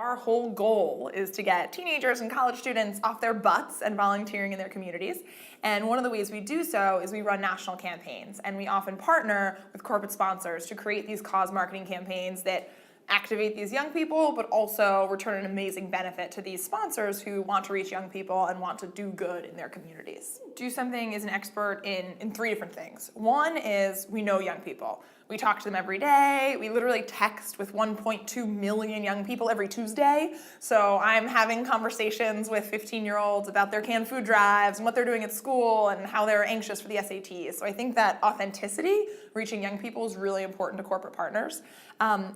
Our whole goal is to get teenagers and college students off their butts and volunteering in their communities. And one of the ways we do so is we run national campaigns, and we often partner with corporate sponsors to create these cause marketing campaigns that activate these young people, but also return an amazing benefit to these sponsors who want to reach young people and want to do good in their communities. Do Something is an expert in three different things. One is we know young people. We talk to them every day. We literally text with 1.2 million young people every Tuesday. So I'm having conversations with 15-year-olds about their canned food drives and what they're doing at school and how they're anxious for the SATs. So I think that authenticity, reaching young people, is really important to corporate partners.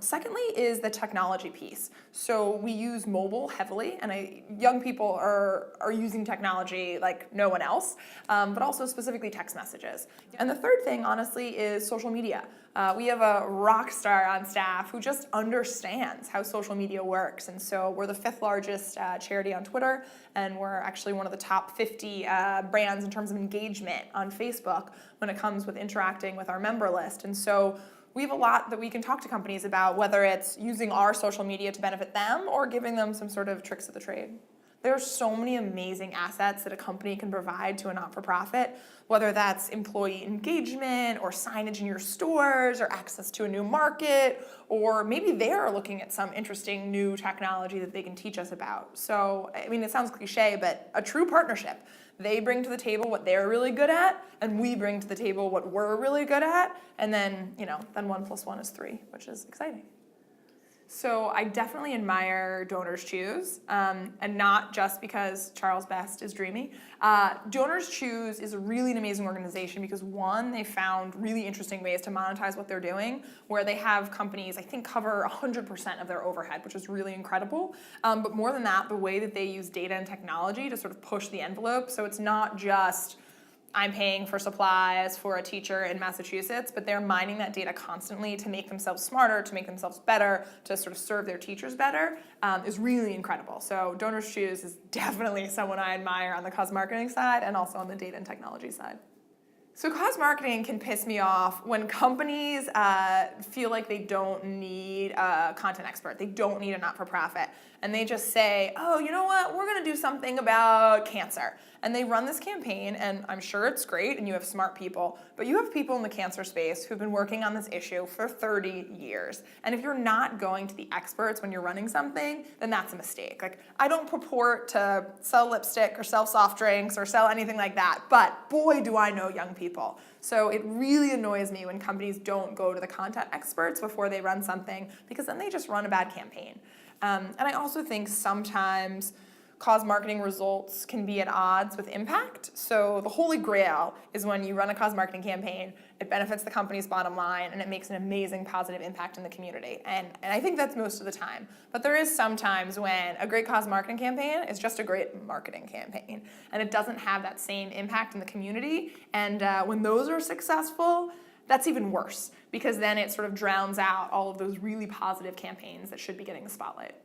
Secondly is the technology piece. So we use mobile heavily, and young people are using technology like no one else, but also specifically text messages. And the third thing, honestly, is social media. We have a rock star on staff who just understands how social media works. And so we're the 5th largest charity on Twitter, and we're actually one of the top 50 brands in terms of engagement on Facebook when it comes with interacting with our member list. And so we have a lot that we can talk to companies about, whether it's using our social media to benefit them or giving them some sort of tricks of the trade. There are so many amazing assets that a company can provide to a not-for-profit, whether that's employee engagement or signage in your stores or access to a new market, or maybe they're looking at some interesting new technology that they can teach us about. So, I mean, it sounds cliche, but a true partnership. They bring to the table what they're really good at, and we bring to the table what we're really good at, and then, then 1 + 1 is 3, which is exciting. So I definitely admire Donors Choose, and not just because Charles Best is dreamy. Donors Choose is really an amazing organization because, one, they found really interesting ways to monetize what they're doing, where they have companies, I think, cover 100% of their overhead, which is really incredible. But more than that, the way that they use data and technology to sort of push the envelope. So it's not just I'm paying for supplies for a teacher in Massachusetts, but they're mining that data constantly to make themselves smarter, to make themselves better, to sort of serve their teachers better, is really incredible. So Donors Choose is definitely someone I admire on the cause marketing side and also on the data and technology side. So cause marketing can piss me off when companies feel like they don't need a content expert. They don't need a not-for-profit. And they just say, oh, you know what? We're going to do something about cancer. And they run this campaign, and I'm sure it's great, and you have smart people, but you have people in the cancer space who've been working on this issue for 30 years. And if you're not going to the experts when you're running something, then that's a mistake. Like, I don't purport to sell lipstick or sell soft drinks or sell anything like that, but boy, do I know young people. So it really annoys me when companies don't go to the content experts before they run something, because then they just run a bad campaign. And I also think sometimes cause marketing results can be at odds with impact. So the holy grail is when you run a cause marketing campaign, it benefits the company's bottom line, and it makes an amazing positive impact in the community. And I think that's most of the time. But there is sometimes when a great cause marketing campaign is just a great marketing campaign, and it doesn't have that same impact in the community. And when those are successful, that's even worse, because then it sort of drowns out all of those really positive campaigns that should be getting the spotlight.